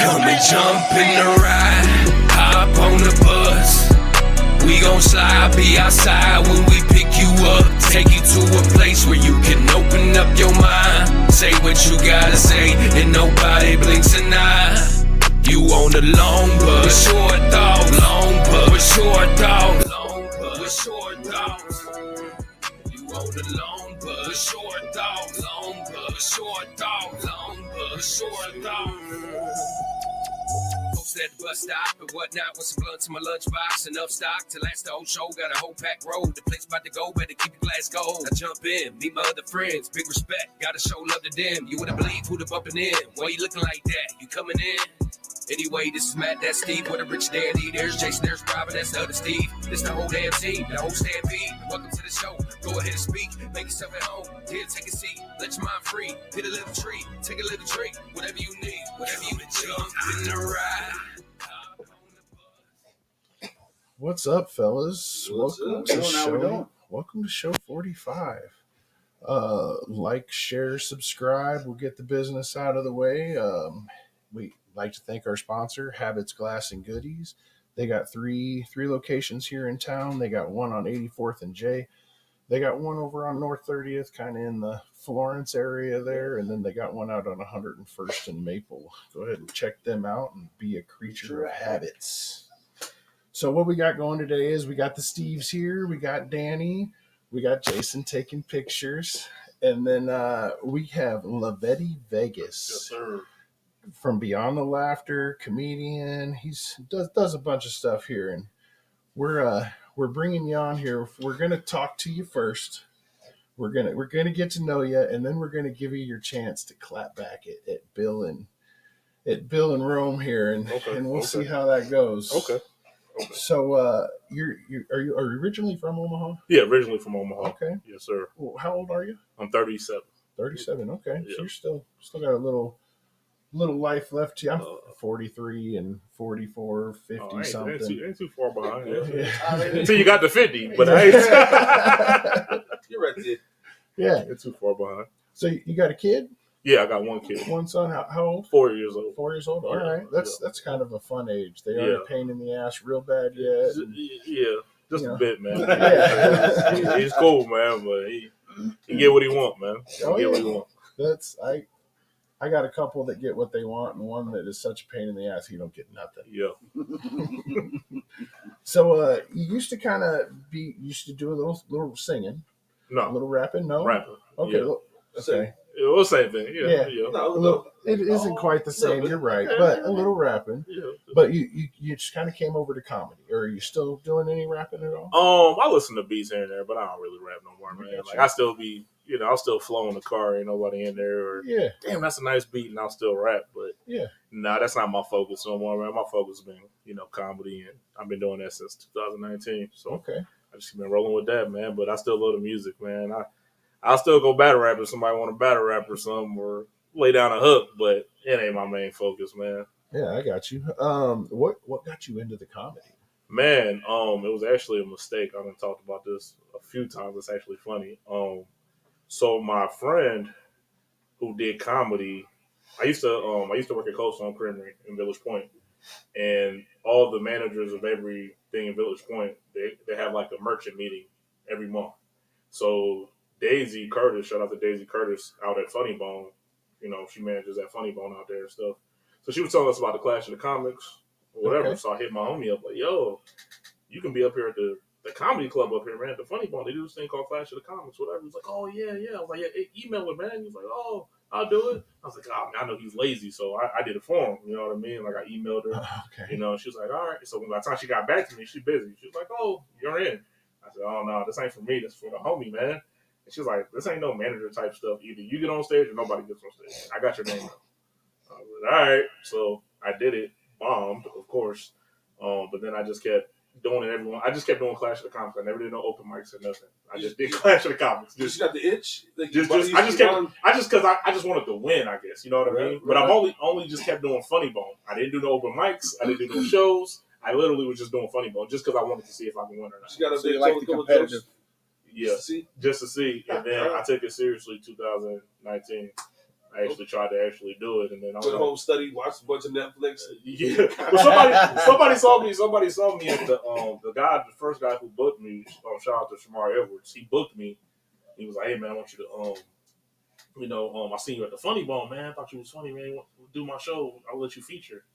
Come and jump in the ride, hop on the bus. We gon' slide, be outside when we pick you up. Take you to a place where you can open up your mind. Say what you gotta say, and nobody blinks an eye. You on the long bus, short thoughts, long bus, short thoughts, long bus, short thoughts. You on the long bus, short thoughts, long bus, short thoughts, long bus, short thoughts. Post at the bus stop and whatnot with some blunts in my lunchbox. Enough stock to last the whole show. Got a whole packed road. The place about to go, better keep your glass cold. I jump in, meet my other friends. Big respect, gotta show love to them. You wouldn't believe who the bumping in. Why you looking like that? You coming in? Anyway, this is Matt, that's Steve, with a rich daddy. There's Jason, there's Robin, that's the other Steve. This the whole damn team, the whole stampede. Welcome to the show. Go ahead and speak, make yourself at home. Here, take a seat, let your mind free. Hit a little tree, take a little drink. Whatever you need, whatever you jump in the ride. What's up, fellas? Welcome to show 45. Like, share, subscribe. We'll get the business out of the way. We like to thank our sponsor, Habits Glass and Goodies. They got three locations here in town. They got one on 84th and J. They got one over on North 30th, kind of in the Florence area there, and then they got one out on 101st and Maple. Go ahead and check them out and be a creature of habits. So what we got going today is we got the Steves here, we got Danny, we got Jason taking pictures, and then we have Lavetti Vegas. Yes, sir. From Beyond the Laughter, comedian. He's does a bunch of stuff here, and we're bringing you on here. We're gonna talk to you first. We're gonna get to know you, and then we're gonna give you your chance to clap back at Bill and Rome here, and we'll see how that goes. Okay. So are you originally from Omaha? Yeah, originally from Omaha. Okay. Yes, sir. Well, how old are you? I'm 37. 37. Okay. Yeah. So you're still got a little life left to you. I'm 43 and 44, 50 something. Ain't too far behind. Yeah. Until you got to 50, but I ain't. You're right there. Yeah. Ain't too far behind. So you got a kid? Yeah, I got one kid. One son. How old? 4 years old. 4 years old. All right. That's kind of a fun age. They aren't a pain in the ass real bad yet. Yeah, just a bit, man. Yeah. He's cool, man, but he get what he want, man. What he want. I got a couple that get what they want, and one that is such a pain in the ass he don't get nothing. Yeah. So you used to do a little singing, No, a little rapping. No, rapping. Okay, Yeah. okay. It was the same thing. Yeah. No, it isn't quite the same. You're right, but a little rapping. Yeah. But you just kind of came over to comedy, or are you still doing any rapping at all? I listen to beats here and there, but I don't really rap no more, man. Like I still be, I'll still flow in the car, ain't nobody in there, or damn, that's a nice beat, and I'll still rap. But that's not my focus no more, man. My focus has been, comedy, and I've been doing that since 2019. So I just been rolling with that, man. But I still love the music, man. I'll still go battle rap if somebody want to battle rap or something, or lay down a hook, but it ain't my main focus, man. Yeah, I got you. What got you into the comedy? Man, it was actually a mistake. I've talked about this a few times. It's actually funny. So my friend who did comedy, I used to work at Cold Stone Creamery in Village Point, and all the managers of everything in Village Point, they have like a merchant meeting every month. So Daisy Curtis, shout out to Daisy Curtis out at Funny Bone. She manages that Funny Bone out there and stuff. So she was telling us about the Clash of the Comics or whatever. Okay. So I hit my homie up like, yo, you can be up here at the comedy club up here, man, at the Funny Bone. They do this thing called Clash of the Comics, whatever. He's like, oh, yeah. I was like, yeah, email it, man. He's like, oh, I'll do it. I was like, oh, man, I know he's lazy, so I did it for him. You know what I mean? Like, I emailed her. Okay. She was like, all right. So by the time she got back to me, she's busy. She was like, oh, you're in. I said, oh, no, this ain't for me. This is for the homie, man. And she's like, this ain't no manager type stuff. Either you get on stage or nobody gets on stage. I got your name up. I was like, all right. So I did it. Bombed, of course. But then I just kept doing it. I just kept doing Clash of the Comics. I never did no open mics or nothing. I just did Clash of the Comics. Just got the itch. I just wanted to win, I guess. You know what I mean? But I've only just kept doing Funny Bone. I didn't do no open mics. I didn't do no shows. I literally was just doing Funny Bone just because I wanted to see if I can win or not. You got to like the competitive. Yeah, just to see. And then I took it seriously 2019. I actually tried to actually do it, and then I was went home, studied, watched a bunch of Netflix. yeah. But somebody saw me at the guy, the first guy who booked me. Shout out to Shamar Edwards. He booked me. He was like, "Hey man, I want you to I seen you at the Funny Bone, man. I thought you was funny, man. You want to do my show? I'll let you feature."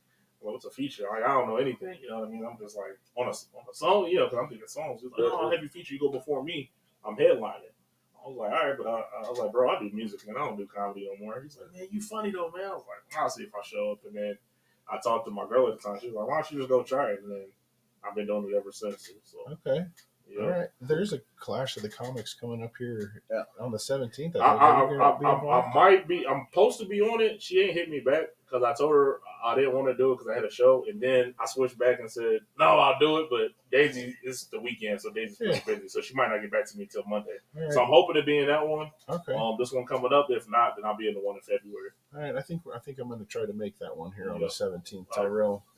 Well, what's a feature? I don't know anything. You know what I mean? I'm just like on a song, yeah, because I'm thinking songs. He's like, "Oh, I'll have you feature. You go before me. I'm headlining." I was like, "All right," but I was like, "Bro, I do music, man. I don't do comedy no more." He's like, "Man, you funny though, man." I was like, "I'll see if I show up." And then I talked to my girl at the time. She was like, "Why don't you just go try it?" And then I've been doing it ever since. So okay. yeah. All right. There's a Clash of the Comics coming up here on the 17th. I might be. I'm supposed to be on it. She ain't hit me back because I told her I didn't want to do it because I had a show, and then I switched back and said, "No, I'll do it." But Daisy, it's the weekend, so Daisy's pretty busy, so she might not get back to me till Monday. Right. So I'm hoping to be in that one. Okay. This one coming up. If not, then I'll be in the one in February. All right. I think I'm going to try to make that one here on the 17th.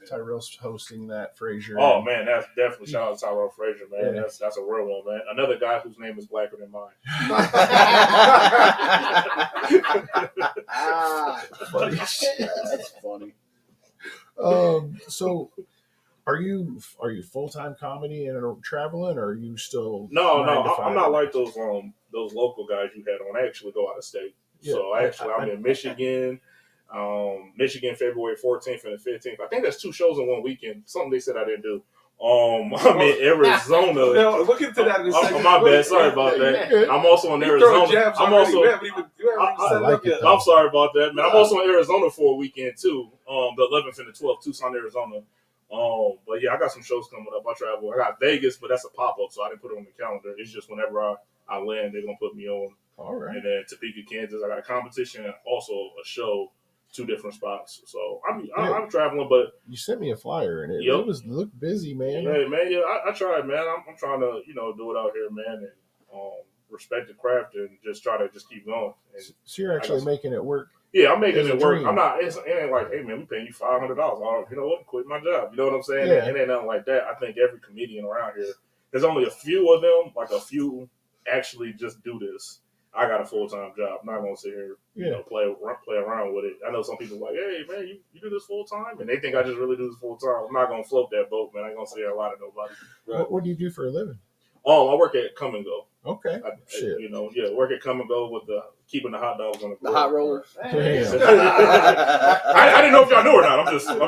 Tyrell's hosting that. Frazier. Oh man, that's definitely shout out to Tyrell Frazier, man. Yeah. That's a real one, man. Another guy whose name is blacker than mine. Funny. That's funny. So are you full time comedy and traveling, or are you still? No, I'm not like those local guys you had on. I actually go out of state. Yeah, so I'm in Michigan. Michigan, February 14th and the 15th. I think that's 2 shows in one weekend. Something they said I didn't do. I'm in Arizona. No, look into that in a second. My bad. Sorry about that. I'm also in Arizona. I'm also. I'm sorry about that, man. I'm also in Arizona for a weekend too. The 11th and the 12th, Tucson, Arizona. But yeah, I got some shows coming up. I travel. I got Vegas, but that's a pop up, so I didn't put it on the calendar. It's just whenever I land, they're gonna put me on. All right. And then Topeka, Kansas, I got a competition and also a show. 2 different spots, so I'm traveling. But you sent me a flyer, and it looked busy, man. Hey, man, yeah, I tried, man. I'm trying to do it out here, man, and respect the craft and just try to keep going. And so you're actually making it work. Yeah, I'm making it work. I'm not. It ain't like, hey man, we paying you $500. You know what? Quit my job. You know what I'm saying? Yeah. It ain't nothing like that. I think every comedian around here, there's only a few of them, like a few actually just do this. I got a full-time job. I'm not going to sit here, play around with it. I know some people are like, hey, man, you do this full-time? And they think I just really do this full-time. I'm not going to float that boat, man. I ain't going to say a lot of nobody. Right. What do you do for a living? I work at Come and Go. Okay. Work at Come and Go with keeping the hot dogs on the grill. The hot rollers. I didn't know if y'all knew or not. I'm just my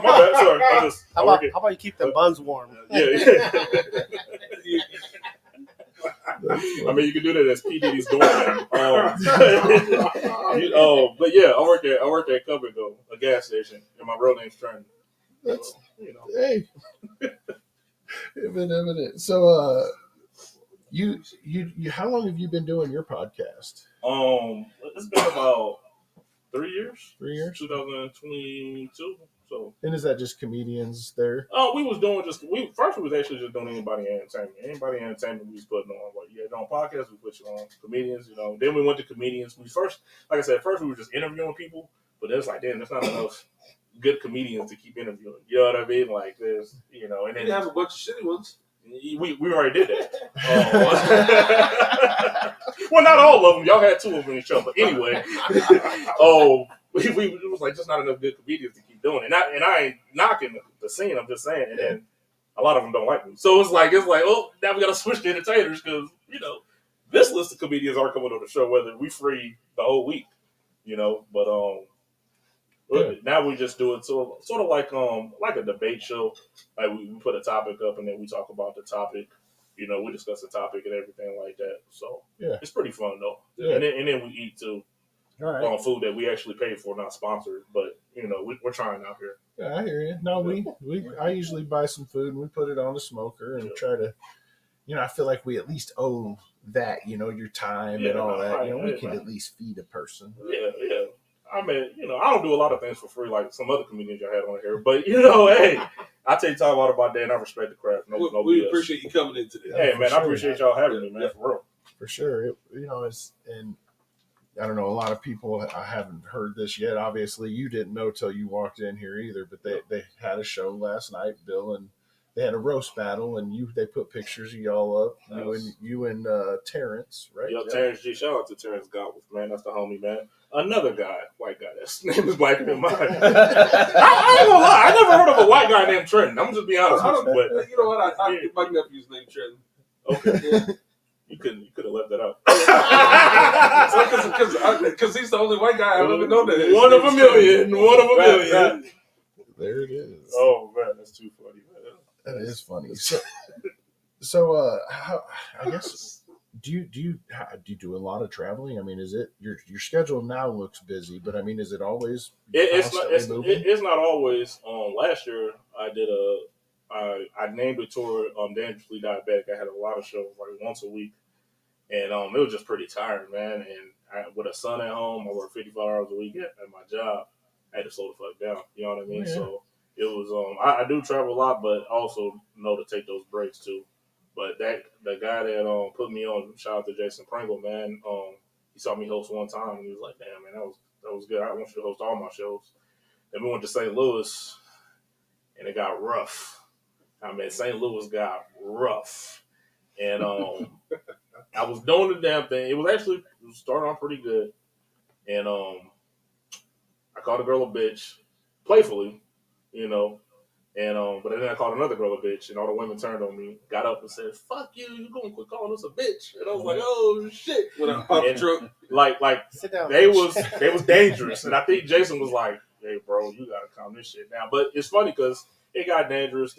bad. Sorry. How about you keep the buns warm? Yeah. I mean, you can do that as P. Diddy's doorman. But yeah, I work at Come and Go, a gas station, and my real name's Trent. Hey, evident. So, you, how long have you been doing your podcast? It's been about 3 years. 3 years. 2022. So. And is that just comedians there? Oh, we was doing first we was actually just doing anybody entertainment. Anybody entertainment we was putting on. Like, yeah, on podcasts we put you on. Comedians, Then we went to comedians. First we were just interviewing people, but it's like, damn, there's not enough good comedians to keep interviewing. You know what I mean? Like there's, and then you have a bunch of shitty ones. We already did that. Well, not all of them. Y'all had 2 of them in the show, but anyway. It was like just not enough good comedians to keep doing it. And I ain't knocking the scene. I'm just saying. And then a lot of them don't like me. So it's like oh, now we got to switch to entertainers because this list of comedians aren't coming on the show whether we free the whole week. But now we just do it sort of like a debate show. Like we put a topic up and then we talk about the topic. We discuss the topic and everything like that. So it's pretty fun though. Yeah. And then we eat too. On food that we actually pay for, not sponsored, but we're trying out here. Yeah, I hear you. No, I usually buy some food and we put it on the smoker and try to, I feel like we at least owe that, your time and all that. We can at least feed a person. Yeah. I mean, I don't do a lot of things for free like some other comedians y'all had on here, but hey, I take time out of my day and I respect the craft. We appreciate you coming in today. Hey, man, I appreciate y'all having me, man, for real. For sure. And I don't know, a lot of people, I haven't heard this yet. Obviously, you didn't know till you walked in here either, but they had a show last night, Bill and they had a roast battle, and they put pictures of y'all up. You and Terrence, right? Yep, Terrence G. Shout out to Terrence Godwith, man. That's the homie, man. Another guy, white guy. That's name is blacker than mine. I ain't gonna lie. I never heard of a white guy named Trenton. I'm just be honest with you. But you know what? I get my nephew's name Trenton. Okay. Yeah. You could have left that out. Because he's the only white guy I've ever known that. One of a million. One of a million. There it is. Oh man, that's too funny, man. That is funny. So I guess do you do a lot of traveling? I mean, is it your schedule now looks busy, but I mean, is it always? It's not always. Last year I named a tour Dangerously Diabetic. I had a lot of shows like once a week, and it was just pretty tiring, man. And with a son at home, I work 55 hours a week at my job. I had to slow the fuck down. You know what I mean? Yeah. So it was I do travel a lot, but also know to take those breaks too. But the guy that put me on, shout out to Jason Pringle, man. He saw me host one time, and he was like, "Damn, man, that was good. I want you to host all my shows." Then we went to St. Louis, and it got rough. I mean, St. Louis got rough, and I was doing the damn thing. It was starting off pretty good, and I called a girl a bitch, playfully, you know. And but then I called another girl a bitch, and all the women turned on me, got up and said, "Fuck you! You gonna quit calling us a bitch?" And I was like, "Oh shit!" When I popped the truck, like sit down, they was dangerous, and I think Jason was like, "Hey, bro, you gotta calm this shit down." But it's funny because it got dangerous,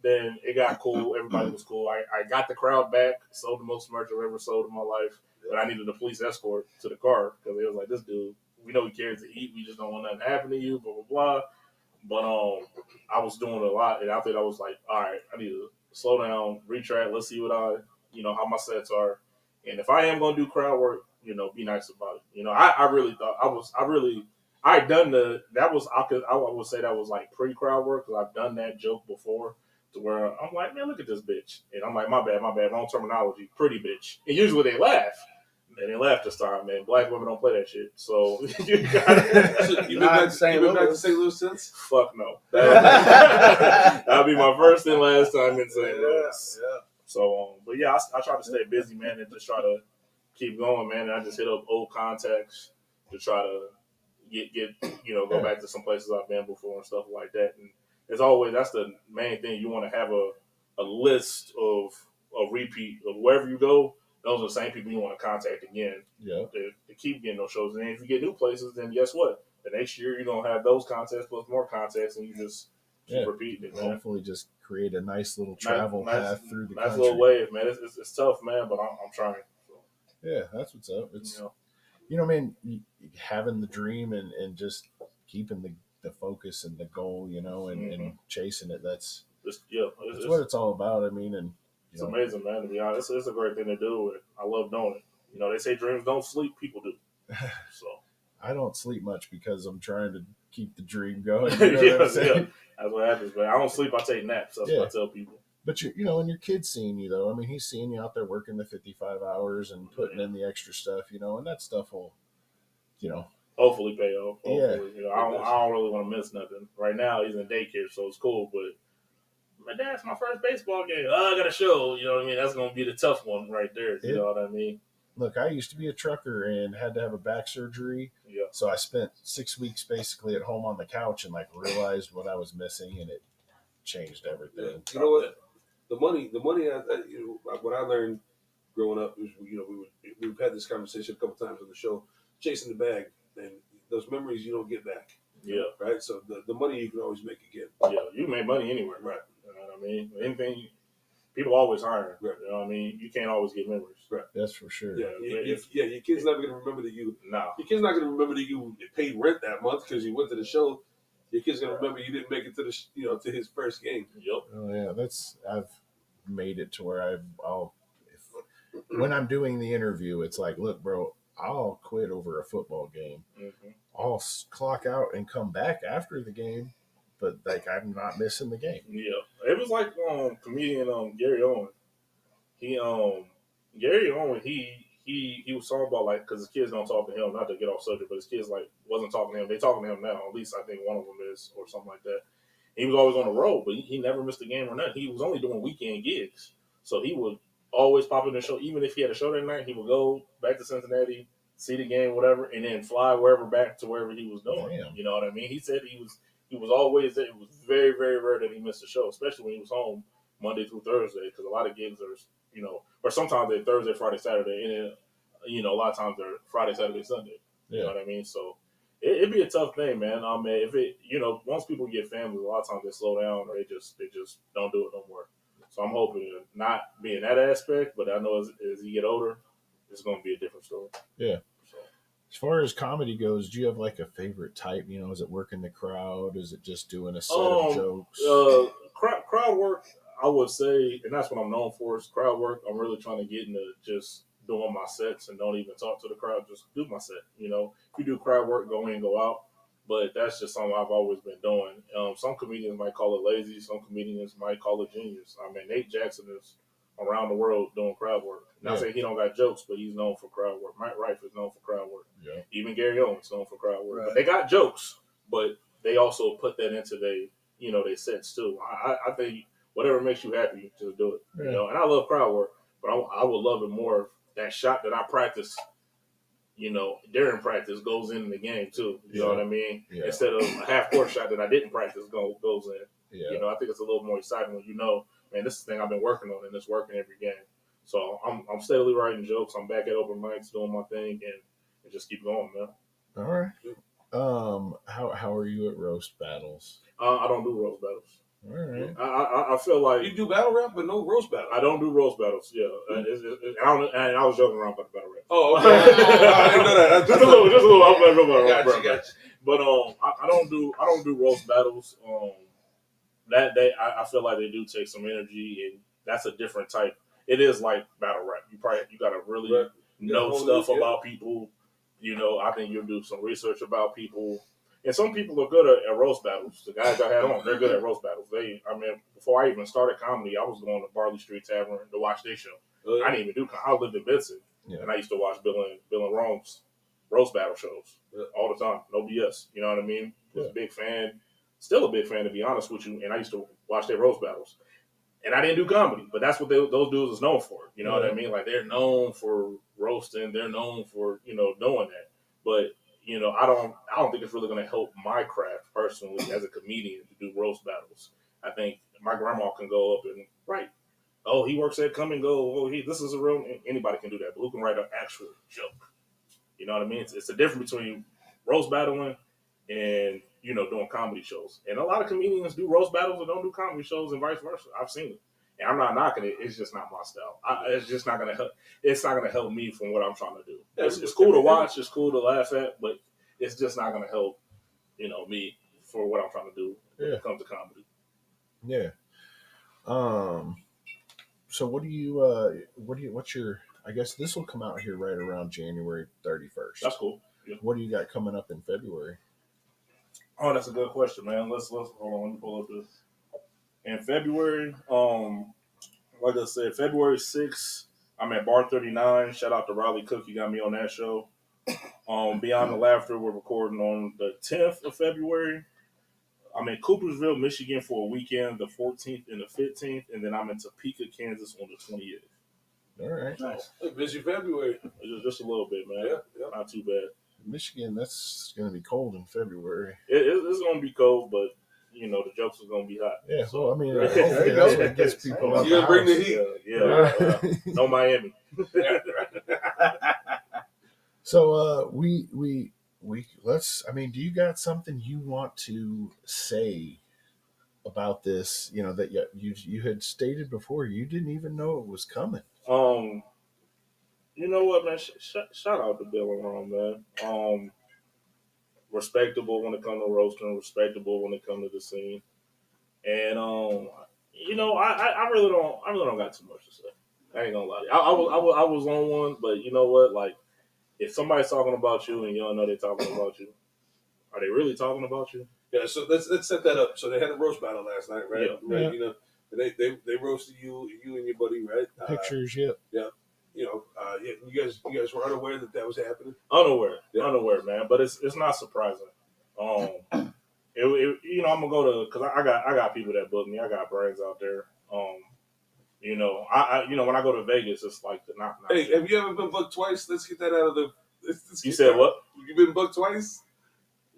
then it got cool. Everybody was cool. I got the crowd back, sold the most merch I've ever sold in my life, but I needed a police escort to the car because they was like, "This dude, we know he carries the heat. We just don't want nothing to happen to you." Blah blah blah. But I was doing a lot, and after that, I was like, all right, I need to slow down, retract. Let's see what how my sets are, and if I am gonna do crowd work, be nice about it. I really thought I done I would say that was like pre-crowd work because I've done that joke before to where I'm like, man, look at this bitch, and I'm like, my bad, wrong terminology, pretty bitch, and usually they laugh. And they laughed this time, man. Black women don't play that shit. So you got You've been back to St. Louis since? Fuck no. That'll be my first and last time in St. Louis. Yeah. So, but yeah, I try to stay busy, man, and just try to keep going, man. And I just hit up old contacts to try to get go back to some places I've been before and stuff like that. And as always, that's the main thing. You want to have a list of repeat of wherever you go. Those are the same people you want to contact again to keep getting those shows. And then if you get new places, then guess what? The next year you're going to have those contacts plus more contacts, and you just keep repeating it, man. Hopefully just create a nice little travel path through the country. Nice little wave, man. It's tough, man, but I'm trying. So. Yeah, that's what's up. It's, man, having the dream and just keeping the focus and the goal, and chasing it, that's what it's all about. I mean, and it's amazing, man, to be honest. It's a great thing to do, and I love doing it. They say dreams don't sleep. People do. So I don't sleep much because I'm trying to keep the dream going. You know what I'm saying? That's what happens, man. I don't sleep. I take naps. That's what I tell people. But, and your kid's seeing you, though. I mean, he's seeing you out there working the 55 hours and putting in the extra stuff, and that stuff will, hopefully pay off. Hopefully. Yeah. I don't really want to miss nothing. Right now, he's in daycare, so it's cool, but my dad's my first baseball game. I got a show. You know what I mean? That's going to be the tough one right there. You know what I mean? Look, I used to be a trucker and had to have a back surgery. Yeah. So I spent 6 weeks basically at home on the couch and realized what I was missing, and it changed everything. Yeah. You know what? The money. What I learned growing up is, we've had this conversation a couple times on the show, chasing the bag, and those memories you don't get back. Yeah. Right. So the money you can always make again. Yeah. You can make money anywhere. Right. You know what I mean? Anything. People always hire. Right. You know what I mean? You can't always get memories. Right. That's for sure. Yeah. Your kid's never going to remember that you. No. Your kid's not going to remember that you paid rent that month because you went to the show. Your kid's going to remember you didn't make it to the to his first game. Yep. Oh yeah, I've made it to where when I'm doing the interview, it's like, look, bro, I'll quit over a football game. Mm-hmm. I'll clock out and come back after the game, but I'm not missing the game. Yeah, it was like comedian Gary Owen. Gary Owen he was talking about because his kids don't talk to him. Not to get off subject, but his kids wasn't talking to him. They talking to him now. At least I think one of them is or something like that. He was always on the road, but he never missed a game or nothing. He was only doing weekend gigs, so he would always pop in the show. Even if he had a show that night, he would go back to Cincinnati, see the game, whatever, and then fly back to wherever he was doing. Damn. You know what I mean? He said he was always there. It was very, very rare that he missed a show, especially when he was home Monday through Thursday, because a lot of gigs are, or sometimes they're Thursday, Friday, Saturday, and then, a lot of times they're Friday, Saturday, Sunday. You know what I mean? So it'd be a tough thing, man. If it, once people get families, a lot of times they slow down or they just don't do it no more. So I'm hoping to not be in that aspect, but I know as you get older, it's going to be a different story. Yeah. So. As far as comedy goes, do you have like a favorite type? Is it working the crowd? Is it just doing a set of jokes? Crowd work, I would say, and that's what I'm known for, is crowd work. I'm really trying to get into just doing my sets and don't even talk to the crowd, just do my set. If you do crowd work, go in, go out. But that's just something I've always been doing. Some comedians might call it lazy. Some comedians might call it genius. I mean, Nate Jackson is around the world doing crowd work. Not saying he don't got jokes, but he's known for crowd work. Mike Rife is known for crowd work. Yeah. Even Gary Owens is known for crowd work. Right. But they got jokes, but they also put that into their sets too. I think whatever makes you happy, just do it. Yeah. And I love crowd work, but I would love it more if that shot that I practice, during practice goes in the game too. You know what I mean? Yeah. Instead of a half-court shot that I didn't practice goes in. Yeah. I think it's a little more exciting when man, this is the thing I've been working on and it's working every game. So I'm steadily writing jokes. I'm back at open mics doing my thing and just keep going, man. All right. How are you at roast battles? I don't do roast battles. All right. I feel like You do battle rap, but no roast battle. I don't do roast battles. Yeah, and I was joking around about the battle rap. Oh, okay. I didn't know that. just a little. I'm playing about Gotcha. But I don't do roast battles. That I feel like they do take some energy, and that's a different type. It is like battle rap. You got to really know stuff about people. I think you'll do some research about people. And some people are good at roast battles. The guys I had on, they're good at roast battles. Before I even started comedy, I was going to Barley Street Tavern to watch their show. I didn't even do comedy. I lived in Benson, and I used to watch Bill and Rome's roast battle shows all the time. No BS. You know what I mean? Was a big fan. Still a big fan, to be honest with you. And I used to watch their roast battles. And I didn't do comedy, but that's what those dudes is known for. You know what I mean? Like, they're known for roasting. They're known for, doing that. But I don't think it's really going to help my craft personally as a comedian to do roast battles. I think my grandma can go up and write, oh, he works at Come and Go. Oh, this is a real, anybody can do that. But who can write an actual joke? You know what I mean? It's the difference between roast battling and, doing comedy shows. And a lot of comedians do roast battles and don't do comedy shows and vice versa. I've seen it. And I'm not knocking it. It's just not my style. It's just not going to help. It's not going to help me from what I'm trying to do. It's cool to watch. It's cool to laugh at, but it's just not going to help, me for what I'm trying to do when it comes to comedy. Yeah. So what's your, I guess this will come out here right around January 31st. That's cool. Yeah. What do you got coming up in February? Oh, that's a good question, man. Let's hold on. Let me pull up this. In February, like I said, February 6th, I'm at Bar 39. Shout out to Riley Cook. He got me on that show. Beyond the Laughter, we're recording on the 10th of February. I'm in Coopersville, Michigan for a weekend, the 14th and the 15th, and then I'm in Topeka, Kansas on the 28th. All right. Nice. Busy February. Just a little bit, man. Yeah. Not too bad. Michigan, that's going to be cold in February. It's going to be cold, but, the jokes are going to be hot. Yeah, so I mean, Right. hopefully that's what gets people up. You bring the heat. Yeah. No Miami. So we let's. I mean, do you got something you want to say about this? That you had stated before you didn't even know it was coming. You know what, man? Shout out to Bill and Ron, man. Respectable when it comes to roasting, respectable when it comes to the scene, and I really don't got too much to say. I ain't gonna lie to you. I was on one, but you know what? Like, if somebody's talking about you and you don't know they're talking about you, are they really talking about you? Yeah, so let's set that up. So they had a roast battle last night, right? Yeah. Right. They roasted you and your buddy, right? Pictures, yep. Yeah. You guys were unaware that was happening. Unaware, man. But it's not surprising. It I'm gonna go to because I got people that book me. I got brands out there. I when I go to Vegas, it's like the knock. Hey, have you ever been booked twice? Let's get that out of the. You said what? You've been booked twice?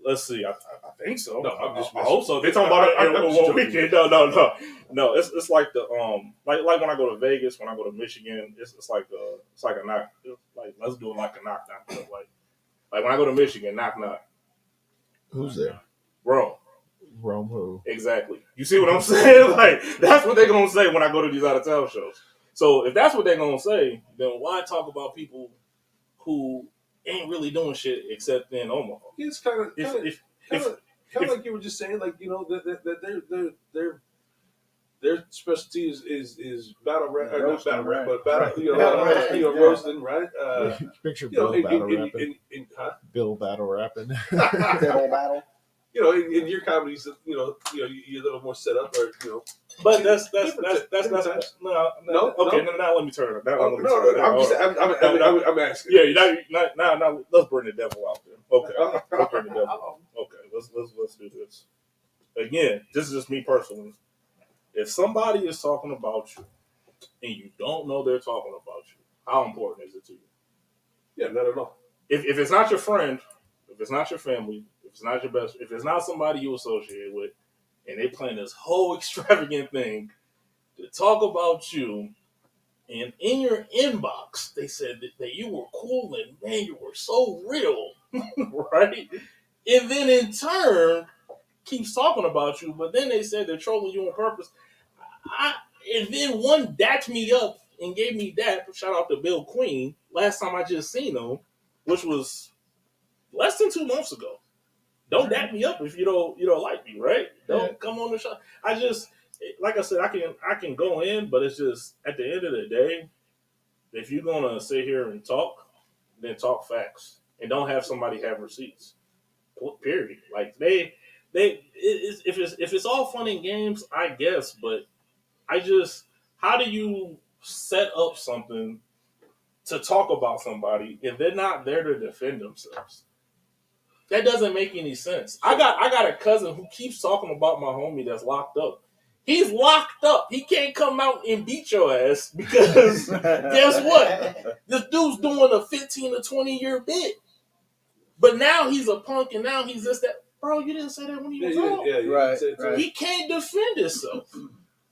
Let's see. I think so. No, I'm just I hope so. They talking about it one weekend. No. It's like the like when I go to Vegas, when I go to Michigan, it's like a knock. Like let's do it like a knock. Like when I go to Michigan, knock. Who's there? Rome. Rome who? Exactly. You see what I'm saying? Like that's what they're gonna say when I go to these out of town shows. So if that's what they're gonna say, then why talk about people who ain't really doing shit except in Omaha? It's kind of like you were just saying, like that their specialty is battle rap, not battle rap, but battle roasting, right? Picture Bill battle rapping. Bill battle rapping. Bill battle. In your comedies, you're a little more set up, or But that's no. Okay, now let me turn it. I'm asking. Yeah, now let's bring the devil out there. Okay, let's bring the devil out. Okay, let's do this. Again, this is just me personally. If somebody is talking about you and you don't know they're talking about you, how important is it to you? Yeah, not at all. If it's not your friend, if it's not your family, if it's not your best, if it's not somebody you associate with, and they plan this whole extravagant thing to talk about you, and in your inbox they said that you were cool and man, you were so real, right? And then in turn keeps talking about you, but then they said they're trolling you on purpose. And then one dapped me up and gave me that. Shout out to Bill Queen. Last time I just seen him, which was less than 2 months ago. Don't dap me up if you don't like me, right? Don't come on the show. I just, like I said, I can go in, but it's just at the end of the day, if you're gonna sit here and talk, then talk facts and don't have somebody have receipts. Period. Like if it's all fun and games, I guess, but how do you set up something to talk about somebody if they're not there to defend themselves? That doesn't make any sense. I got a cousin who keeps talking about my homie that's locked up. He's locked up. He can't come out and beat your ass because guess what? This dude's doing a 15 to 20 year bid. But now he's a punk and now he's this, that. Bro, you didn't say that when he was out. Right. He can't defend himself.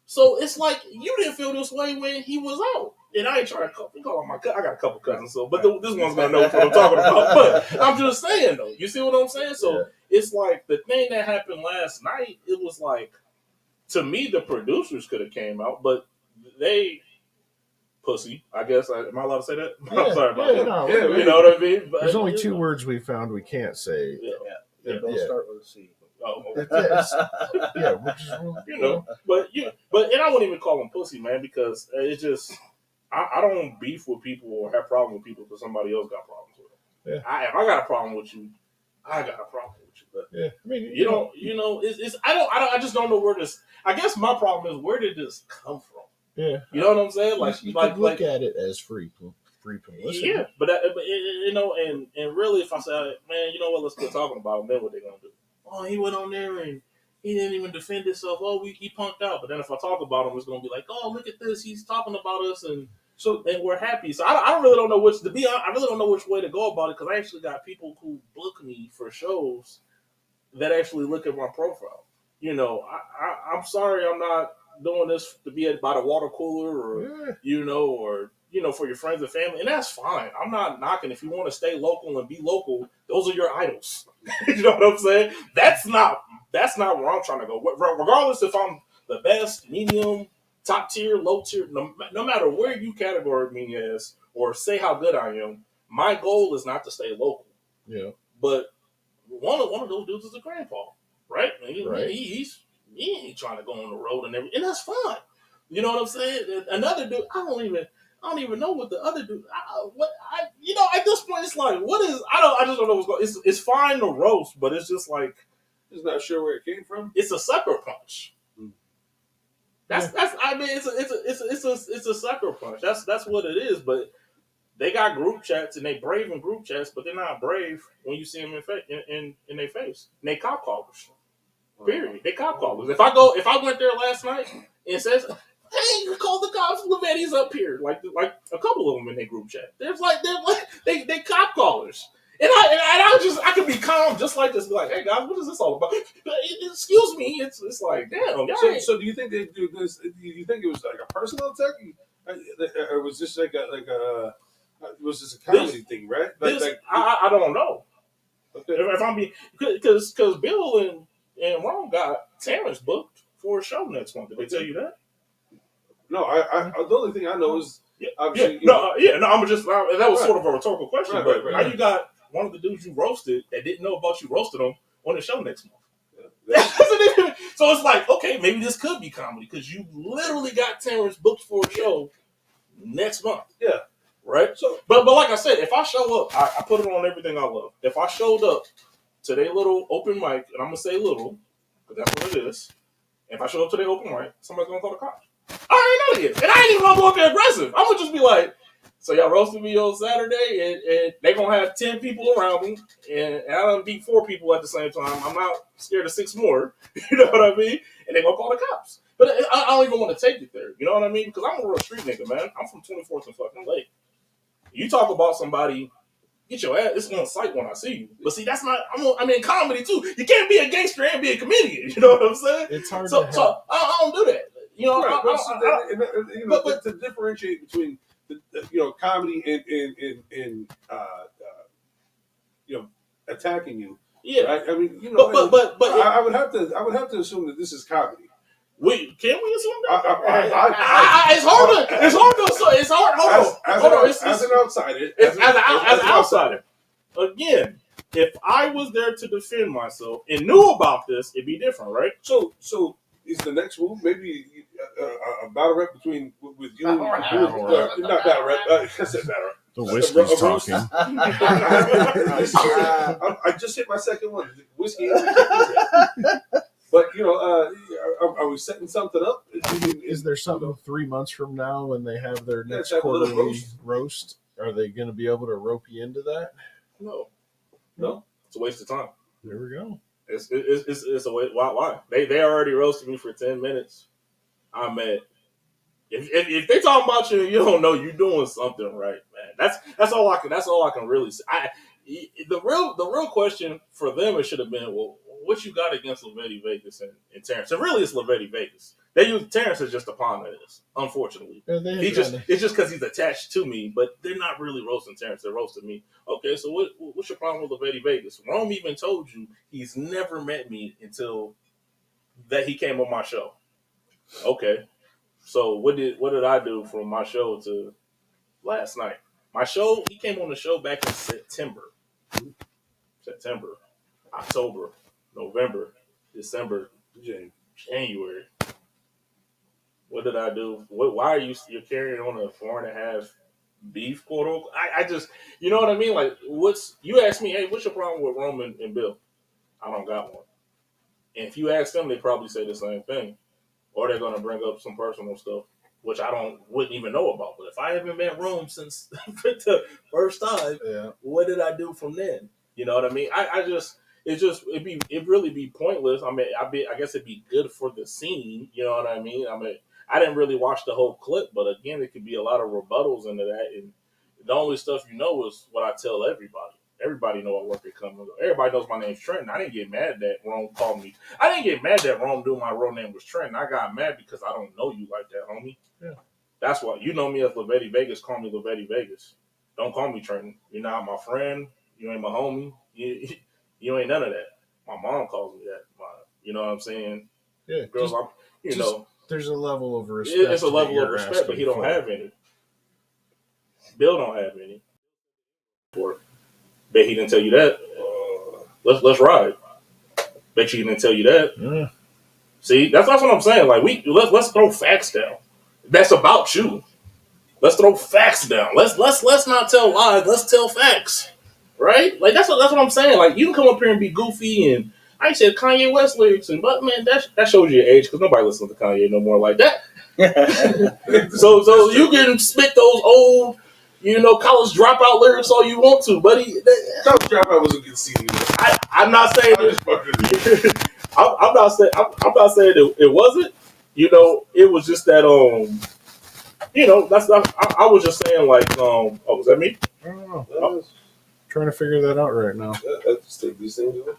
So it's like you didn't feel this way when he was out. And I ain't trying to call my I got a couple cousins, but this one's gonna know what I'm talking about. But I'm just saying though, you see what I'm saying? So it's like the thing that happened last night. It was like, to me, the producers could have came out, but they pussy. I guess am I allowed to say that? I'm sorry about that. No, you know what I mean? But, there's only 2 words we found we can't say. They both start with a C. Oh, Which is, but and I wouldn't even call them pussy, man, because it's just I don't beef with people or have problems with people because somebody else got problems with them. Yeah. If I got a problem with you, I got a problem with you. But I mean, it's I just don't know where this. I guess my problem is, where did this come from? Yeah, you know what I'm saying? Like you could look at it as free publicity. Yeah, but and really, if I say, man, you know what, let's quit talking about him, then what they gonna do? Oh, he went on there and he didn't even defend himself. Oh, he punked out. But then if I talk about him, it's gonna be like, oh, look at this, he's talking about us, and we're happy. So I really don't know I really don't know which way to go about it, because I actually got people who book me for shows that actually look at my profile. I'm sorry, I'm not doing this to be by the water cooler or for your friends and family, and that's fine. I'm not knocking. If you want to stay local and be local, those are your idols. You know what I'm saying? That's not where I'm trying to go. Regardless if I'm the best, medium, top tier, low tier, no matter where you categorize me as or say how good I am, my goal is not to stay local. Yeah. But one of those dudes is a grandpa, right? Right. He ain't trying to go on the road and everything, and that's fine. You know what I'm saying? Another dude, I don't even know what the other dude. At this point, it's like, what is? I just don't know what's going. It's fine to roast, but it's just like, just not sure where it came from. It's a sucker punch. That's. I mean, it's a sucker punch. That's what it is. But they got group chats and they brave in group chats, but they're not brave when you see them in their face. And they cop callers. Period. They cop callers. If I went there last night and it says, "Hey, you call the cops. Lavetti's up here." Like a couple of them in their group chat. They're they cop callers. And I could be calm just like this. Be like, "Hey guys, what is this all about?" Excuse me. It's like, damn. So do you think they do this? Do you think it was like a personal attack, or was this was this a comedy thing, right? I don't know. Okay. If I'm being, because Bill and Ron got Terrence booked for a show next month. Did they tell you that? No, the only thing I know is I'm just that was sort of a rhetorical question. Right. How you got one of the dudes you roasted that didn't know about you roasted them on the show next month? Yeah. So it's like, okay, maybe this could be comedy because you literally got Terrence booked for a show next month. Yeah. Right? So, but like I said, if I show up, I put it on everything I love. If I showed up to their little open mic, and I'm going to say little, because that's what it is. If I show up to their open mic, somebody's going to call the cops. I already know it. And I ain't even going to go up there aggressive. I'm going to just be like, so y'all roasted me on Saturday, and they going to have 10 people around me, and I done beat 4 people at the same time. I'm not scared of 6 more. You know what I mean? And they going to call the cops. But I don't even want to take it there. You know what I mean? Because I'm a real street nigga, man. I'm from 24th and fucking Lake. You talk about somebody, get your ass, it's on sight when I see you. But see, that's not, I'm in comedy too. You can't be a gangster and be a comedian. You know what I'm saying? It's hard so I don't do that. You know, right, but to differentiate between comedy and attacking you. Yeah. Right? I mean, but I would have to assume that this is comedy. Wait, can we assume that? It's hard to. It's hard. Hold on. As an outsider. As an outsider. Again, if I was there to defend myself and knew about this, it'd be different, right? So is the next move maybe a battle rap with you and not battle rap? I said battle rap. The whiskey's talking. I just hit my second one. Whiskey. But are we setting something up? Is there something 3 months from now when they have their next quarterly roast? Are they going to be able to rope you into that? No, it's a waste of time. There we go. It's a waste. Why? They already roasted me for 10 minutes. I'm mad. If they talking about you, and you don't know you're doing something right, man. That's all I can really say. The real question for them, it should have been, well, what you got against Lavetti Vegas and Terrence? And really, it's Lavetti Vegas. They use Terrence as just a pawn of this. Unfortunately, it's just because he's attached to me. But they're not really roasting Terrence; they're roasting me. Okay, so what's your problem with Lavetti Vegas? Rome even told you he's never met me until that he came on my show. Okay, so what did I do from my show to last night? My show, he came on the show back in September, October, November, December, January. What did I do? Why are you're carrying on a 4.5 beef, quote unquote? I just, you know what I mean? Like, you ask me, hey, what's your problem with Roman and Bill? I don't got one. And if you ask them, they probably say the same thing. Or they're going to bring up some personal stuff, which I wouldn't even know about. But if I haven't met Rome since the first time, what did I do from then? You know what I mean? It'd really be pointless. I mean, I guess it'd be good for the scene. You know what I mean? I mean, I didn't really watch the whole clip, but again, it could be a lot of rebuttals into that. And the only stuff you know is what I tell everybody. Everybody know what work it comes. Everybody knows my name's Trenton. I didn't get mad that Rome called me. I didn't get mad that Rome knew my real name was Trenton. I got mad because I don't know you like that, homie. Yeah. That's why you know me as Lavetti Vegas. Call me Lavetti Vegas. Don't call me Trenton. You're not my friend. You ain't my homie. You ain't none of that. My mom calls me that. You know what I'm saying? Yeah. Girls, there's a level of respect. It's a level of respect, but he don't have any. Bill don't have any. Bet he didn't tell you that. Let's ride. Bet you he didn't tell you that. Yeah. See, that's what I'm saying. Like let's throw facts down. That's about you. Let's throw facts down. Let's not tell lies. Let's tell facts. Right? Like that's what I'm saying. Like you can come up here and be goofy and I said Kanye West lyrics, but man, that shows your age because nobody listens to Kanye no more like that. so you can spit those old, college dropout lyrics all you want to, buddy. College Dropout was a good CD. I'm not saying I'm not saying it wasn't. You know, it was just that you know, I was just saying like oh, was that me? I don't know. Trying to figure that out right now. Let's take these things away.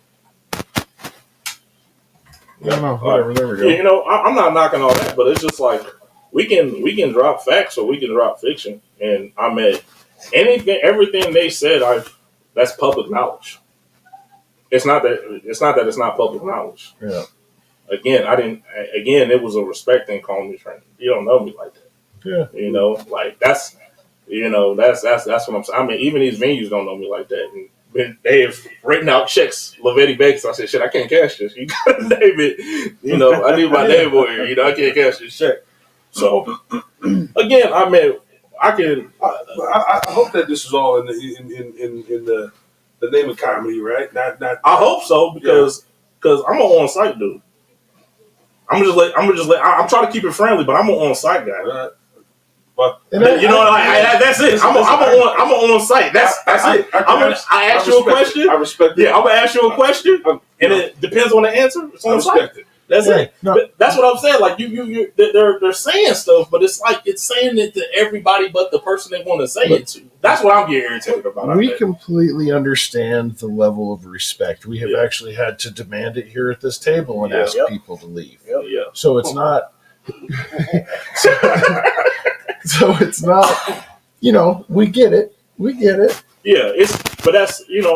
I don't know. Whatever. There we go. You know, I'm not knocking all that, but it's just like we can drop facts or we can drop fiction, and I mean everything they said, that's public knowledge. It's not that it's not public knowledge. Yeah. Again, it was a respect thing calling me friend. You don't know me like that. Yeah. You know, like that's what I'm saying. I mean, even these venues don't know me like that. And when they have written out checks, Lavetti Vegas, I said, shit, I can't cash this. You gotta name it. You know, I need my name on here. You know, I can't cash this check. So again, I mean, I can. I hope that this is all in the name of comedy, right? Not. I hope so because I'm an on-site dude. I'm trying to keep it friendly, but I'm an on-site guy. But you know, that's it. I'm an on-site. That's it. I ask you a question. I respect it. Yeah, I'm gonna ask you a question, and it depends on the answer. It's on site. That's it. No. But that's what I'm saying. Like they're saying stuff, but it's like it's saying it to everybody but the person they want to say it to. That's what I'm getting irritated about. We completely understand the level of respect. We have actually had to demand it here at this table and ask people to leave. Yeah. So it's not. So it's not. You know, we get it. Yeah, but that's and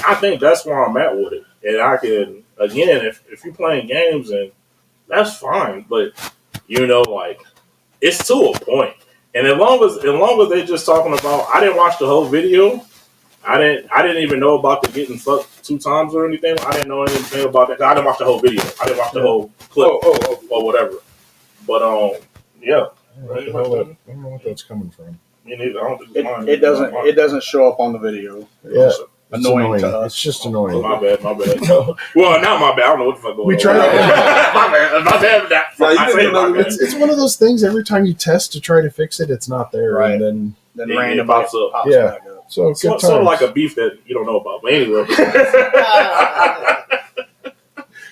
I think that's where I'm at with it. And I can again, if you're playing games, and that's fine. But like it's to a point. And as long as they're just talking about, I didn't watch the whole video. I didn't even know about the getting fucked 2 times or anything. I didn't know anything about that. I didn't watch the whole video. I didn't watch the whole clip or whatever. But yeah. I don't know what that's coming from. Me neither. I don't think it doesn't show up on the video. Yeah. Annoying to us. It's just annoying. My bad. Well, not my bad. I don't know what the fuck going on. We try to. My bad. It's one of those things. Every time you test to try to fix it, it's not there, right? And then it random pops up. Pops back up. So it's sort of like a beef that you don't know about. But anyway,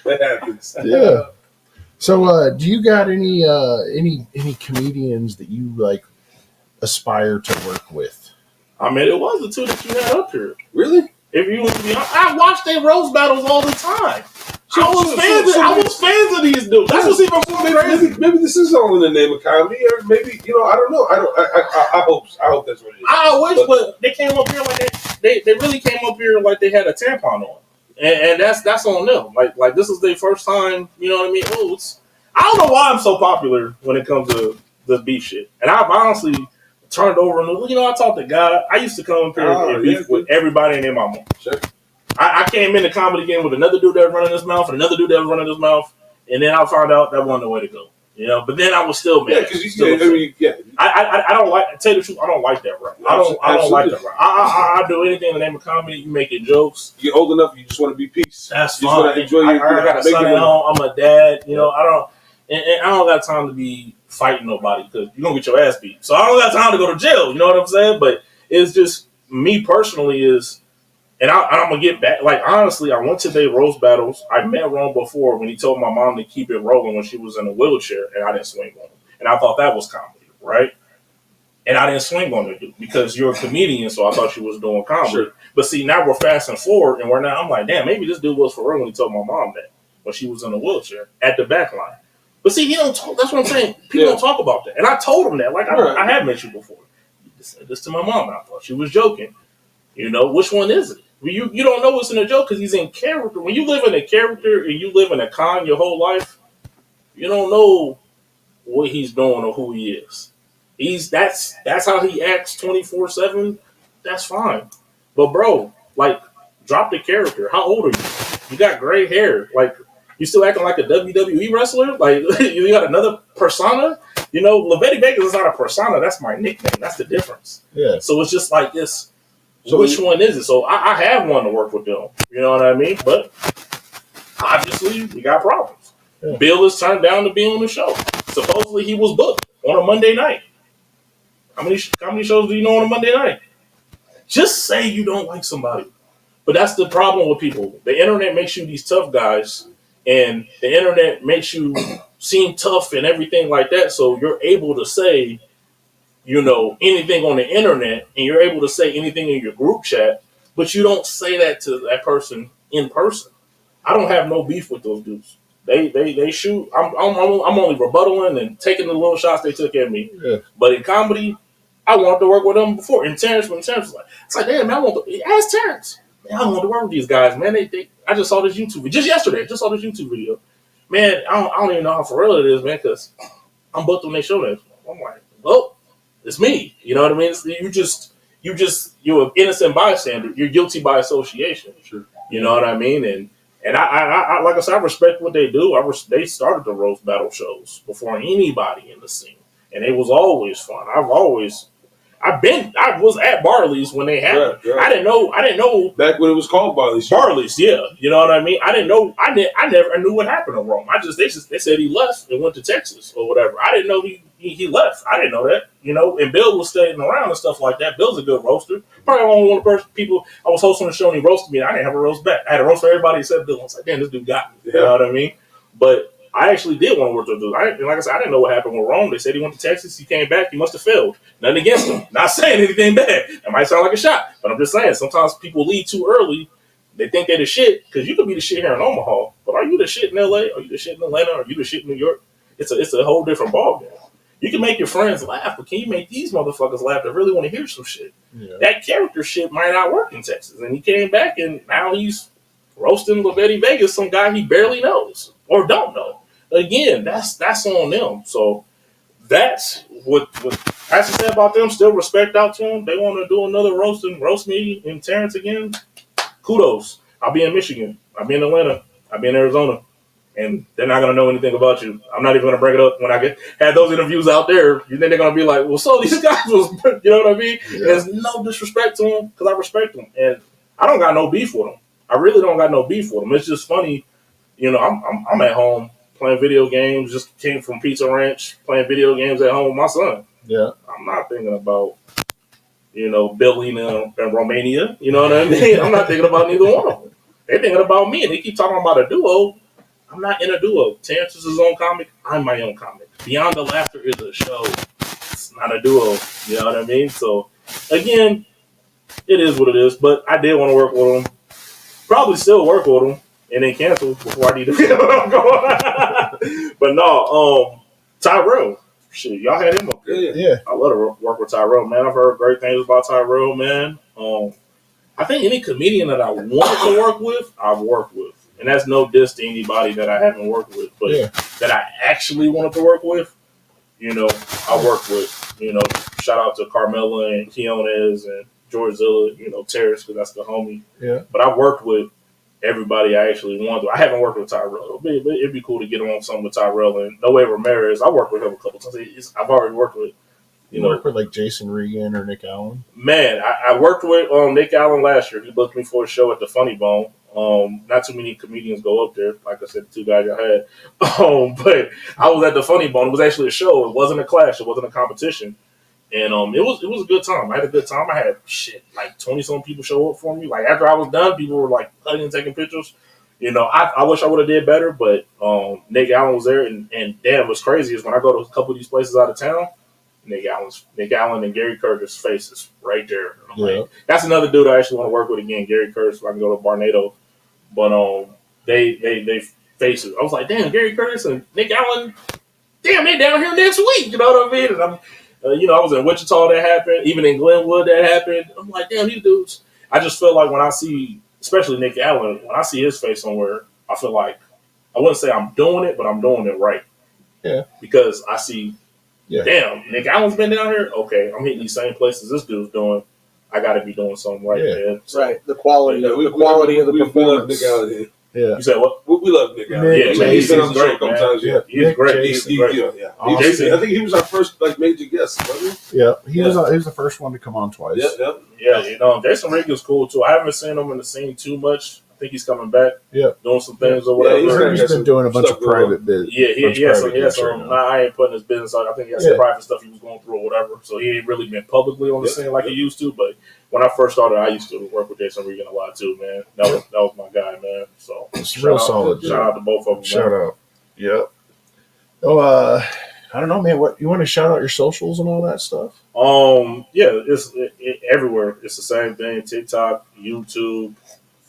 that happens. Yeah. So, do you got any comedians that you like aspire to work with? I mean, it was the 2 that you had up here. Really? If you would be honest, I watch their roast battles all the time. I was fans of these dudes. That's what's even more crazy. Maybe this is all in the name of comedy, or maybe I don't know. I hope that's what it is. I wish, but they came up here like they really came up here like they had a tampon on, and that's on them. Like this is their first time. You know what I mean? I don't know why I'm so popular when it comes to the beef shit, and I've honestly turned over and I talked to God. I used to come up here and beef with everybody and their mama. Sure. I came in the comedy game with another dude that was running his mouth and another dude that was running his mouth, and then I found out that wasn't the way to go. But then I was still mad. Yeah, because I don't like. To tell you the truth, I don't like that rap. I don't like that rap. I do anything in the name of comedy. You making jokes. You're old enough. You just want to be peace. That's you fine. Enjoy I got a son at home. I'm a dad. I don't. And I don't got time to be fighting nobody because you're gonna get your ass beat. So I don't got time to go to jail. You know what I'm saying? But it's just me personally and I'm gonna get back. Like honestly, I went to their roast battles. I met Ron before when he told my mom to keep it rolling when she was in a wheelchair, and I didn't swing on him. And I thought that was comedy, right? And I didn't swing on her because you're a comedian, so I thought you was doing comedy. Sure. But see, now we're fast and forward, and I'm like, damn, maybe this dude was for real when he told my mom that when she was in a wheelchair at the back line. But see, he don't talk. That's what I'm saying. People don't talk about that. And I told him that. Like, I have met you before. You said this to my mom. I thought she was joking. Which one is it? Well, you don't know it's in a joke because he's in character. When you live in a character and you live in a con your whole life, you don't know what he's doing or who he is. That's how he acts 24/7. That's fine. But bro, like, drop the character. How old are you? You got gray hair. Like, you still acting like a WWE wrestler? Like, you got another persona? Lavetti Vegas is not a persona. That's my nickname. That's the difference. Yeah. So it's just like this. So which one is it? So I have one to work with them. You know what I mean? But obviously, we got problems. Yeah. Bill is turned down to be on the show. Supposedly, he was booked on a Monday night. How many shows do you know on a Monday night? Just say you don't like somebody. But that's the problem with people. The internet makes you these tough guys. And the internet makes you seem tough and everything like that. So you're able to say, anything on the internet, and you're able to say anything in your group chat, but you don't say that to that person in person. I don't have no beef with those dudes. They shoot. I'm only rebuttaling and taking the little shots they took at me. Yeah. But in comedy, I wanted to work with them before. And Terrence, when Terrence was like, it's like, damn, man, ask Terrence. Man, I want to work with these guys, man. I just saw this YouTube video just yesterday. I just saw this YouTube video, man. I don't even know how for real it is, man, because I'm booked on their show. That I'm like, well, it's me. You know what I mean? You're an innocent bystander. You're guilty by association. Sure. You know what I mean? And I like I said, I respect what they do. They started the roast battle shows before anybody in the scene, and it was always fun. I was at Barley's when they happened. Yeah. I didn't know back when it was called Barley's. Barley's, yeah. You know what I mean? I didn't know. I never knew what happened to Rome. They said he left and went to Texas or whatever. I didn't know he left. I didn't know that. And Bill was staying around and stuff like that. Bill's a good roaster. Probably only one of the people I was hosting the show and he roasted me. And I didn't have a roast back. I had a roast for everybody except Bill. I was like, damn, this dude got me. You know what I mean? But I actually did want to work with dude. Like I said, I didn't know what happened with Rome. They said he went to Texas. He came back. He must have failed. Nothing against him. Not saying anything bad. That might sound like a shot. But I'm just saying, sometimes people leave too early. They think they're the shit. Because you could be the shit here in Omaha. But are you the shit in L.A.? Are you the shit in Atlanta? Are you the shit in New York? It's a whole different ballgame. You can make your friends laugh, but can you make these motherfuckers laugh that really want to hear some shit? Yeah. That character shit might not work in Texas. And he came back, and now he's roasting Lavetti Vegas, some guy he barely knows or don't know. Again, that's on them. So that's what Pastor said about them. Still respect out to them. They want to do another roast me and Terrence again. Kudos. I'll be in Michigan. I'll be in Atlanta. I'll be in Arizona. And they're not going to know anything about you. I'm not even going to bring it up when I had those interviews out there. You think they're going to be like, well, so these guys was, you know what I mean? Yeah. There's no disrespect to them because I respect them. And I don't got no beef with them. I really don't got no beef with them. It's just funny. I'm at home playing video games. Just came from Pizza Ranch, playing video games at home with my son. Yeah. I'm not thinking about, building in Romania. You know what I mean? I'm not thinking about neither one of them. They're thinking about me. And they keep talking about a duo. I'm not in a duo. Terrence is his own comic. I'm my own comic. Beyond the Laughter is a show. It's not a duo. You know what I mean? So, again, it is what it is. But I did want to work with him. Probably still work with him. And then cancel before I need to get what I'm going. But no, Tyrell. Shit, y'all had him up there. Yeah. I love to work with Tyrell, man. I've heard great things about Tyrell, man. I think any comedian that I wanted to work with, I've worked with. And that's no diss to anybody that I haven't worked with, but that I actually wanted to work with, I worked with, shout out to Carmela and Keones and George Zilla, Terrace, because that's the homie. Yeah. But I've worked with everybody I actually wanted to. I haven't worked with Tyrell. It'd be cool to get on something with Tyrell and No Way Ramirez. I worked with him a couple times. I've already worked with, You work with like Jason Regan or Nick Allen? Man, I worked with Nick Allen last year. He booked me for a show at the Funny Bone. Not too many comedians go up there. Like I said, the two guys I had. But I was at the Funny Bone. It was actually a show. It wasn't a clash. It wasn't a competition. And it was a good time. I had a good time. I had like 20-some people show up for me. Like after I was done, people were like hugging and taking pictures. I wish I would have did better, but Nick Allen was there. And damn, what's crazy is when I go to a couple of these places out of town, Nick Allen and Gary Curtis' faces right there. Like, that's another dude I actually want to work with again, Gary Curtis. So I can go to Barnado. But they faces. I was like, damn, Gary Curtis and Nick Allen, damn, they down here next week. You know what I mean? And I'm, I was in Wichita, that happened. Even in Glenwood, that happened. I'm like, damn, these dudes. I just feel like when I see, especially Nick Allen, when I see his face somewhere, I feel like I wouldn't say I'm doing it, but I'm doing it right. Yeah. Because I see, damn, Nick Allen's been down here. Okay, I'm hitting these same places this dude's doing. I got to be doing something right, man. So, right. The quality of the performance. Nick Allen. Yeah. You said what? We love Nick Allen. He's been on the show a couple times. Yeah, he's great. He's great. I think he was our first major guest, wasn't he? Yeah, he was the first one to come on twice. Yeah, Jason Regan's cool too. I haven't seen him in the scene too much. think he's coming back. Yeah, doing some things or whatever. Yeah, he's been doing a bunch of private business. Yeah, he has some. I ain't putting his business on. I think he has some private stuff he was going through or whatever. So he ain't really been publicly on the scene like he used to. But when I first started, I used to work with Jason Regan a lot too, man. That was my guy, man. So it's real solid. Shout out to both of them. Shout out. Yep. Oh, I don't know, man. What you want to shout out your socials and all that stuff? Yeah, it's everywhere. It's the same thing: TikTok, YouTube,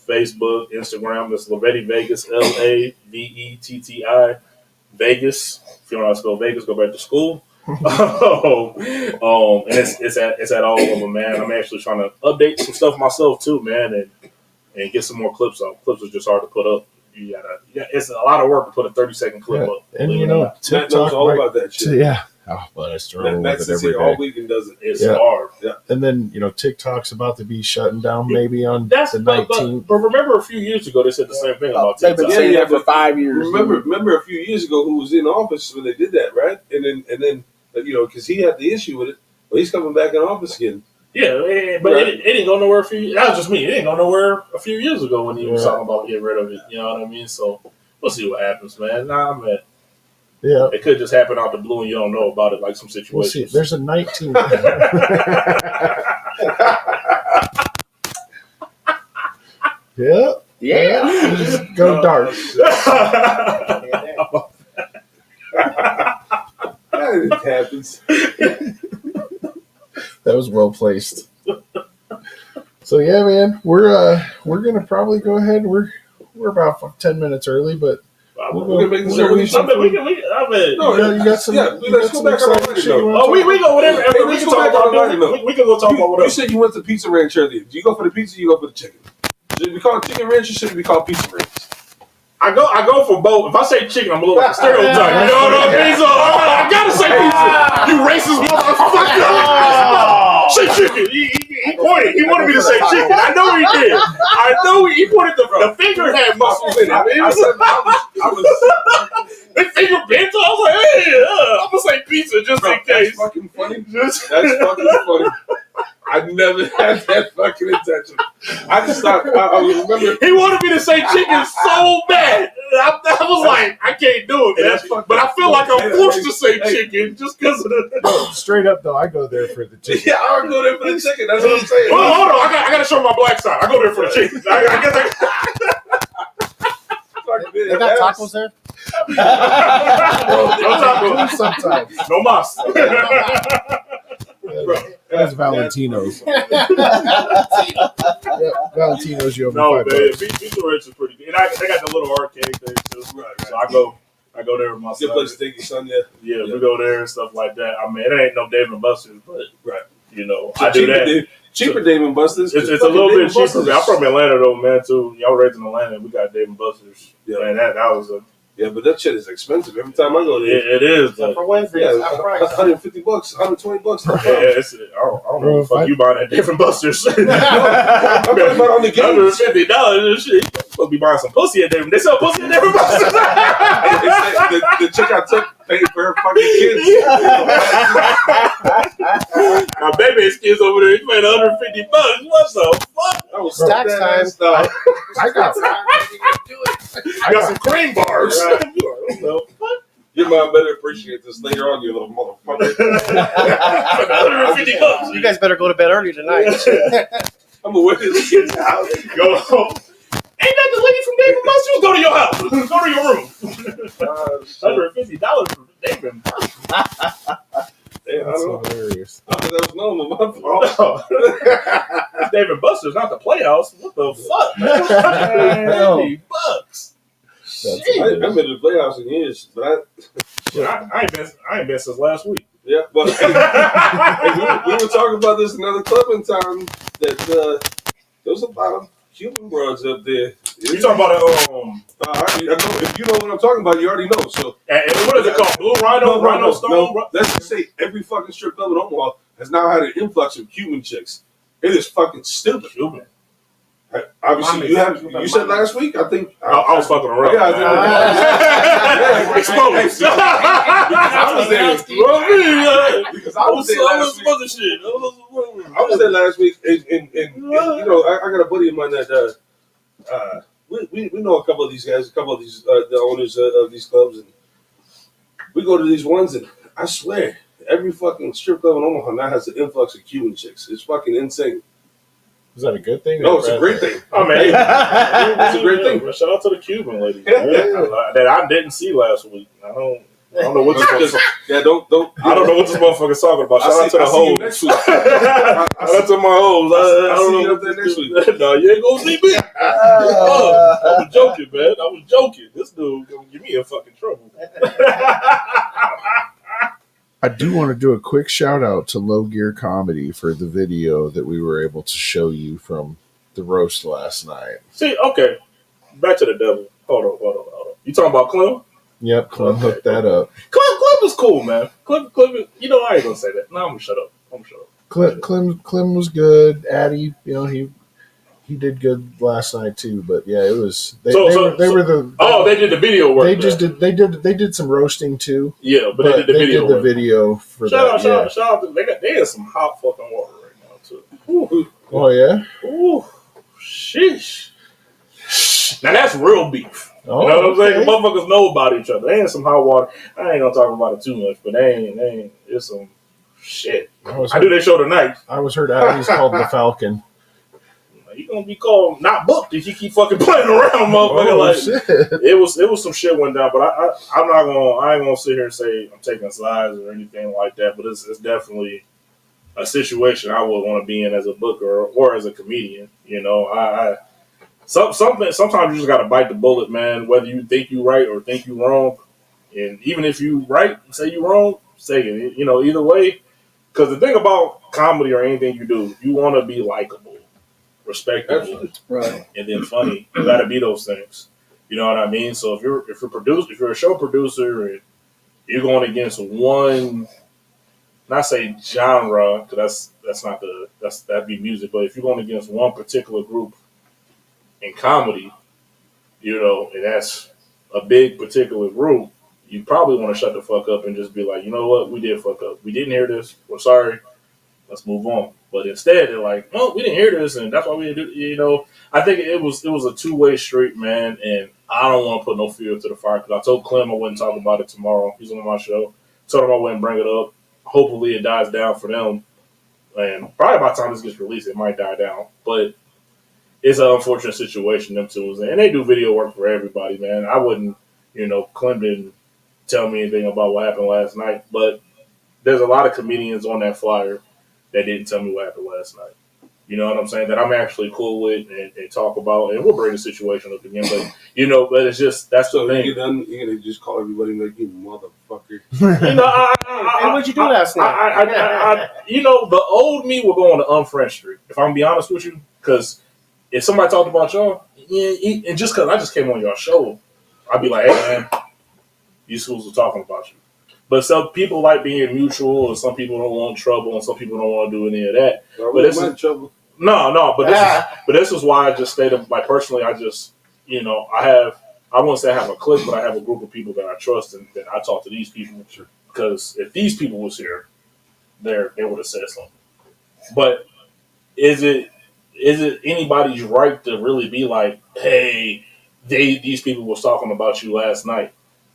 Facebook, Instagram. It's Lavetti Vegas, LAVETTI Vegas. If you don't know how to spell Vegas, go back to school. And it's at all of them, man. I'm actually trying to update some stuff myself too, man, and get some more clips up. Clips are just hard to put up. It's a lot of work to put a 30-second clip up. And TikTok knows all about that shit. Yeah. Oh, but I struggle with it every day. All weekend does it. It's hard. Yeah. And then, TikTok's about to be shutting down maybe on the 19th. But remember a few years ago, they said the same thing about TikTok. They've been saying that for 5 years. Remember a few years ago who was in office when they did that, right? And then because he had the issue with it, but he's coming back in office again. Yeah, but it didn't go nowhere that was just me. It didn't go nowhere a few years ago when he was talking about getting rid of it. You know what I mean? So we'll see what happens, man. Man. Yeah. It could just happen out the blue and you don't know about it, like some situations. We'll see. There's a 19. Yeah. Just go dark. It happens. That was well placed. So yeah, man, we're gonna probably go ahead. We're about 10 minutes early, but we're gonna make this early. You got some. Let's go back on the shit. We go whatever. We can talk about we can go talk about whatever. You said you went to Pizza Ranch earlier. Do you go for the pizza? Or you go for the chicken? Should it be called Chicken Ranch or should it be called Pizza Ranch? I go for both. If I say chicken, I'm a little like a stereotype. You know what I mean? So I gotta say pizza. You racist motherfucker. Say chicken. He pointed. He wanted me to say chicken. I know he did. I know he pointed. The finger had muscles in it. I was the finger bent. I was like, hey, I'm gonna say pizza just in case. That's fucking funny. That's fucking funny. I never had that fucking intention. I just thought, I remember. He wanted me to say chicken so bad. I was like, I can't do it, man. But I feel like I'm forced to say chicken just because of the. No, straight up, though, I go there for the chicken. Yeah, I would go there for the chicken. That's what I'm saying. Well, hold on. I got to show my black side. I go there for the chicken. I guess They got tacos there? No tacos. Sometimes. No mas. That's Valentino's. Valentino's, you owe me No, $5. man. Pizza Ranch is pretty good. And they got the little arcade thing too. Right. So I go there with my son. Good place to take your son there. Yeah, we go there and stuff like that. I mean, it ain't no Dave and Buster's, but so I do that. Cheaper Dave and Buster's. It's a little bit cheaper. I'm from Atlanta though, man. Too. Y'all raised in Atlanta. We got Dave and Buster's. Yeah, man, that was a. Yeah, but that shit is expensive every time I go there. It is. For Wednesday, $150, $120. Yeah, I don't know. Fuck you buying at different Busters. I'm talking about on the game. $150 and shit. You supposed to be buying some pussy at different. They sell pussy at different Busters. the chick I took paid for her fucking kids. My baby's kids over there, he paid $150. What the fuck? That was tax time. I got some cream bars. Your mom better appreciate this later on, you little motherfucker. $150. You guys better go to bed early tonight. I'm gonna wear this kid's house. Go home. Ain't that the lady from Dave and Buster's? Go to your house. Go to your room. $150 for Dave and Buster's. That's hilarious. I thought that was normal, my fault. It's Dave and Buster's, not the Playhouse. What the fuck, man? $50. I ain't been to the Playhouse in years, but I ain't been since last week. Yeah, but we were talking about this in another club in town that there was a lot of Cuban broads up there. You talking about I know, if you know what I'm talking about, you already know. So, and what is it called? Blue Rhino, Rhino Stone. No, let's just say every fucking strip club in Omaha has now had an influx of Cuban chicks. It is fucking stupid. Cuban. Obviously, you said last week. I think I was fucking around. Yeah, exposed. I was there. Because I was there last week. I was there last week, and I got a buddy of mine that we know a couple of these guys, a couple of these the owners of these clubs, and we go to these ones, and I swear, every fucking strip club in Omaha now has an influx of Cuban chicks. It's fucking insane. Is that a good thing? No, it's a great thing. I mean, It's a great thing. Shout out to the Cuban lady that I didn't see last week. I don't know what this Don't. I don't know what this motherfucker's talking about. Shout out to the hoes. Next week. Shout out to my hoes. I don't know what there next week. No, you ain't gonna see me. I was joking, man. I was joking. This dude gonna get me in fucking trouble. I do want to do a quick shout out to Low Gear Comedy for the video that we were able to show you from the roast last night. See, okay. Back to the devil. Hold on. You talking about Clem? Yep, Clem hooked that up. Clem is cool, man. Clem, you know, I ain't gonna say that. No, I'm gonna shut up. Clem was good. Addy, you know, he did good last night too. But yeah, it was they did the video work. They did some roasting too. Yeah, but they did the video for that. Shout out. They had some hot fucking water right now too. Ooh. Oh yeah. Ooh, sheesh. Now that's real beef. Oh, you know what I'm saying? Motherfuckers know about each other. They ain't some hot water. I ain't gonna talk about it too much, but they ain't. It's some shit. I do their show tonight. I was heard Addy's called the Falcon. You gonna be called not booked if you keep fucking playing around, motherfucker. Shit. It was some shit went down, but I ain't gonna sit here and say I'm taking sides or anything like that. But it's definitely a situation I would want to be in as a booker or as a comedian. You know, sometimes you just gotta bite the bullet, man. Whether you think you right or think you wrong, and even if you right, say you wrong, say it. You know, either way. Because the thing about comedy or anything you do, you want to be likable. Respectable, right, and then funny. You got to be those things. You know what I mean? So if you're a show producer, and you're going against one, not say genre, because that'd be music. But if you're going against one particular group in comedy, you know, and that's a big particular group, you probably want to shut the fuck up and just be like, you know what, we did fuck up. We didn't hear this. We're sorry. Let's move on. But instead, they're like, "Oh, we didn't hear this, and that's why we didn't do." You know, I think it was a two-way street, man. And I don't want to put no fuel to the fire because I told Clem I wouldn't talk about it tomorrow. He's on my show. Told him I wouldn't bring it up. Hopefully, it dies down for them. And probably by the time this gets released, it might die down. But it's an unfortunate situation them two was in. And they do video work for everybody, man. I wouldn't, you know, Clem didn't tell me anything about what happened last night, but there's a lot of comedians on that flyer that didn't tell me what happened last night. You know what I'm saying? That I'm actually cool with and talk about, and we'll bring the situation up again. But you know, but it's just that's the thing. You're gonna just call everybody like you motherfucker. You know, and what'd you do last night? You know, the old me will go on the unfriend streak. If I'm gonna be honest with you, because if somebody talked about y'all, and just because I just came on your show, I'd be like, hey man, these fools are talking about you. But some people like being mutual, and some people don't want trouble, and some people don't want to do any of that. But this is trouble. No. But this is why I just stated, like personally, I just, you know, I won't say I have a clique, but I have a group of people that I trust and that I talk to these people. Because if these people was here, they would have said something. But is it anybody's right to really be like, hey, these people was talking about you last night?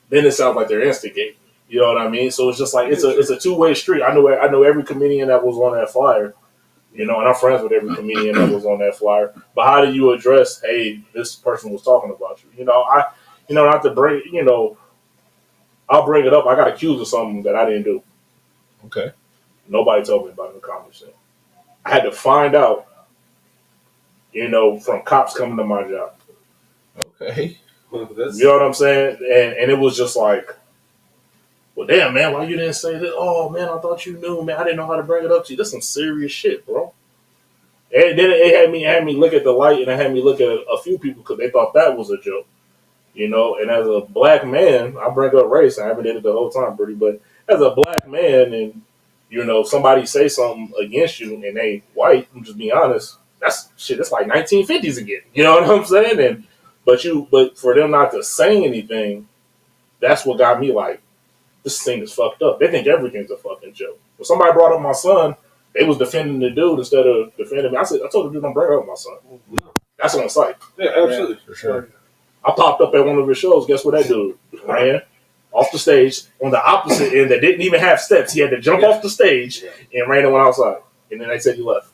Then it sounds like they're instigating. You know what I mean? So it's just like it's a two-way street. I know every comedian that was on that flyer, you know, and I'm friends with every comedian that was on that flyer. But how do you address, hey, this person was talking about you? You know, not to bring, you know, I'll bring it up. I got accused of something that I didn't do. Okay. Nobody told me about it in the comedy scene. I had to find out, you know, from cops coming to my job. Okay. You know what I'm saying? And it was just like, well, damn, man, why you didn't say that? Oh, man, I thought you knew, man. I didn't know how to bring it up to you. That's some serious shit, bro. And then it had me look at the light, and it had me look at a few people because they thought that was a joke, you know. And as a black man, I bring up race. I haven't did it the whole time, pretty, but as a black man, and you know, somebody say something against you, and they white. I'm just being honest. That's shit. It's like 1950s again. You know what I'm saying? But for them not to say anything, that's what got me like, this thing is fucked up. They think everything's a fucking joke. When somebody brought up my son, they was defending the dude instead of defending me. I told the dude, don't bring up my son. That's on site. Yeah, absolutely. For sure. I popped up at one of his shows. Guess what that dude ran off the stage on the opposite end that didn't even have steps. He had to jump off the stage and ran and went outside. And then they said he left.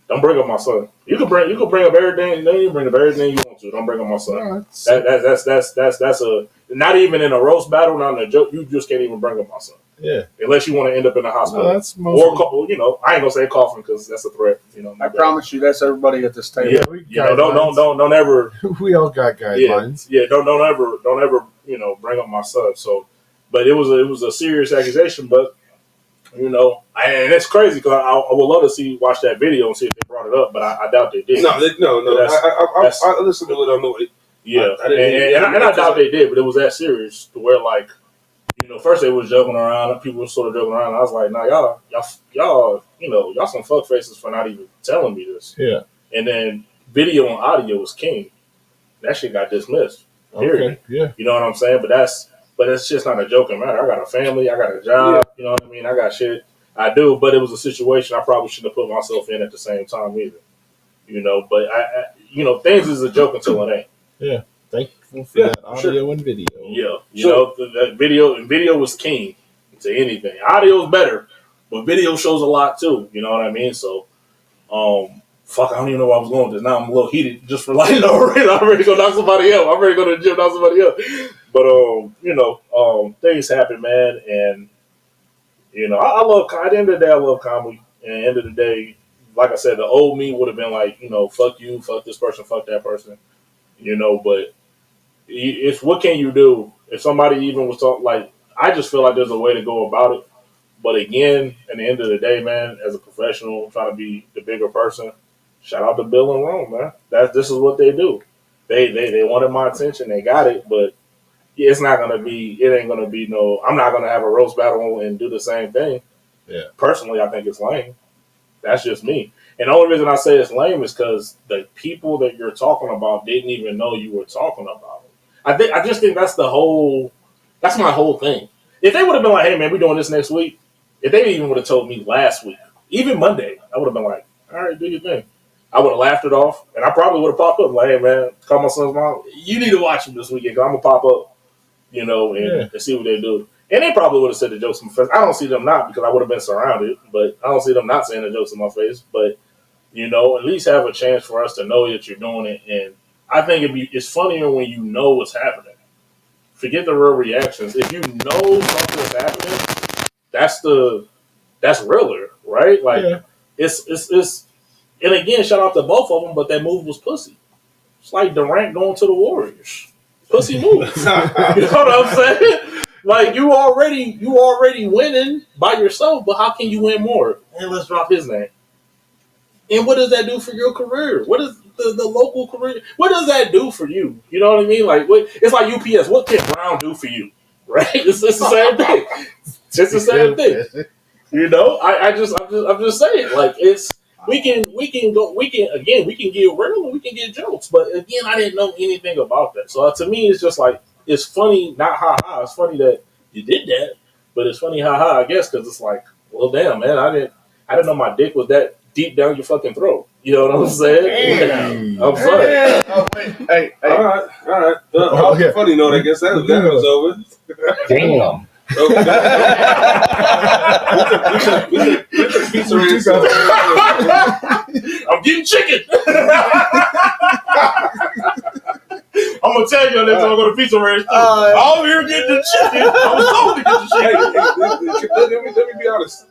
Don't bring up my son. You can bring up everything. You bring up everything you want to. Don't bring up my son. No, That's a not even in a roast battle, not in a joke. You just can't even bring up my son. Yeah. Unless you want to end up in the hospital. No, that's mostly, or I ain't gonna say coughing because that's a threat. I promise you, that's everybody at this table. Yeah, don't ever. We all got guidelines. Yeah, don't ever bring up my son. So, but it was a serious accusation. But and it's crazy because I would love to watch that video and see if they brought it up, but I doubt they did. No. I listened to it. I know it. Yeah, I doubt they did, but it was that serious to where first they was joking around, people were sort of joking around. And I was like, nah, y'all some fuck faces for not even telling me this. Yeah. And then video and audio was king. That shit got dismissed. Period. Okay. Yeah. You know what I'm saying? But it's just not a joking matter. I got a family, I got a job, you know what I mean? I got shit I do, but it was a situation I probably shouldn't have put myself in at the same time either. But I things is a joke until it ain't. Yeah. Thankful for that audio and video. Yeah. That video was king to anything. Audio is better, but video shows a lot too. You know what I mean? So, I don't even know where I was going with this. Now I'm a little heated just for no reason. I'm ready to go knock somebody else. I'm ready to go to the gym, knock somebody else. But things happen, man, and I love. At the end of the day, I love comedy. And at the end of the day, like I said, the old me would have been like, fuck you, fuck this person, fuck that person. But it's what can you do if somebody even was talking I just feel like there's a way to go about it. But again, at the end of the day, man, as a professional trying to be the bigger person, shout out to Bill and Rome, man. This is what they do. They wanted my attention, they got it, but it ain't gonna be no. I'm not gonna have a roast battle and do the same thing. Yeah. Personally, I think it's lame. That's just me. And the only reason I say it's lame is because the people that you're talking about didn't even know you were talking about them. I just think that's my whole thing. If they would have been like, hey man, we're doing this next week, if they even would have told me last week, even Monday, I would have been like, all right, do your thing. I would have laughed it off, and I probably would have popped up like, hey man, call my son's mom. You need to watch him this weekend because I'm gonna pop up, and see what they do. And they probably would have said the jokes in my face. I don't see them not because I would have been surrounded, but I don't see them not saying the jokes in my face. But at least have a chance for us to know that you're doing it. And I think it's funnier when you know what's happening. Forget the real reactions. If you know something is happening, that's realer, right? It's and again, shout out to both of them, but that move was pussy. It's like Durant going to the Warriors. Pussy move. You know what I'm saying? You already winning by yourself, but how can you win more? And let's drop his name. And what does that do for your career? What is the local career? What does that do for you? You know what I mean? It's like UPS. What can Brown do for you? Right? It's the same thing. It's the same thing. I'm just saying. We can get real and we can get jokes. But again, I didn't know anything about that. So to me, it's just it's funny, not ha-ha. It's funny that you did that, but it's funny ha-ha, I guess, because it's well, damn, man, I didn't know my dick was that deep down your fucking throat. You know what I'm saying? Damn. I'm sorry. Oh, wait. Hey. All right. Funny note, I guess that was over. Damn. We took pizza ranch. I'm getting chicken. I'm gonna tell you next time I go to Pizza Ranch. I'm here getting the chicken. I was told to get the chicken. Let me be honest.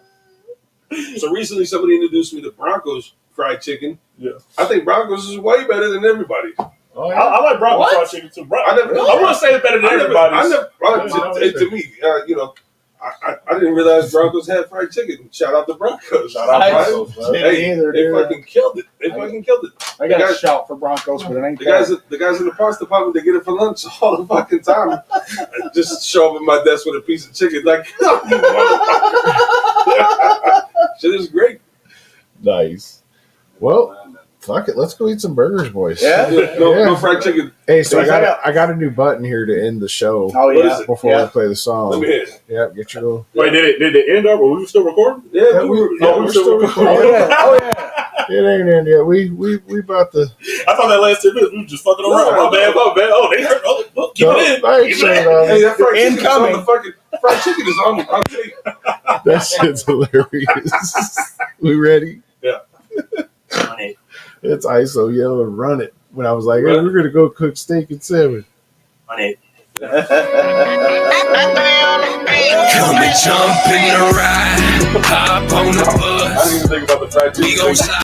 So recently, somebody introduced me to Broncos fried chicken. Yeah, I think Broncos is way better than everybody. Oh, yeah. I like Broncos fried chicken too. I wouldn't say it's better than everybody's. I didn't realize Broncos had fried chicken. Shout out to Broncos. Shout out Broncos. They fucking killed it. I got a shout for Broncos, but it ain't the guys in the parts department. They get it for lunch all the fucking time. Just show up at my desk with a piece of chicken. Shit is great. Nice. Well, Fuck it, let's go eat some burgers, boys. Yeah? No fried chicken. Hey, so I got a new button here to end the show. Oh, yeah. Before we play the song. Let me hear it. Yeah, get your little. Wait, did it end up? Were we still recording? Yeah, we're still recording. Oh, yeah. Oh, yeah. It ain't in yet. We about to. I thought that last 10 minutes we were just fucking around. My bad. Oh, they heard. Oh, well, keep it in. I ain't saying all Hey, that. that fried chicken is on Incoming. the fucking fried chicken is on. I'll tell you. That shit's hilarious. We ready? Yeah. It's ISO yelling, run it. When I was like, hey, Run it. we're gonna go cook steak and salmon. Come and jump in the ride, hop on the I didn't bus. even think about the fried chicken. We gon' slide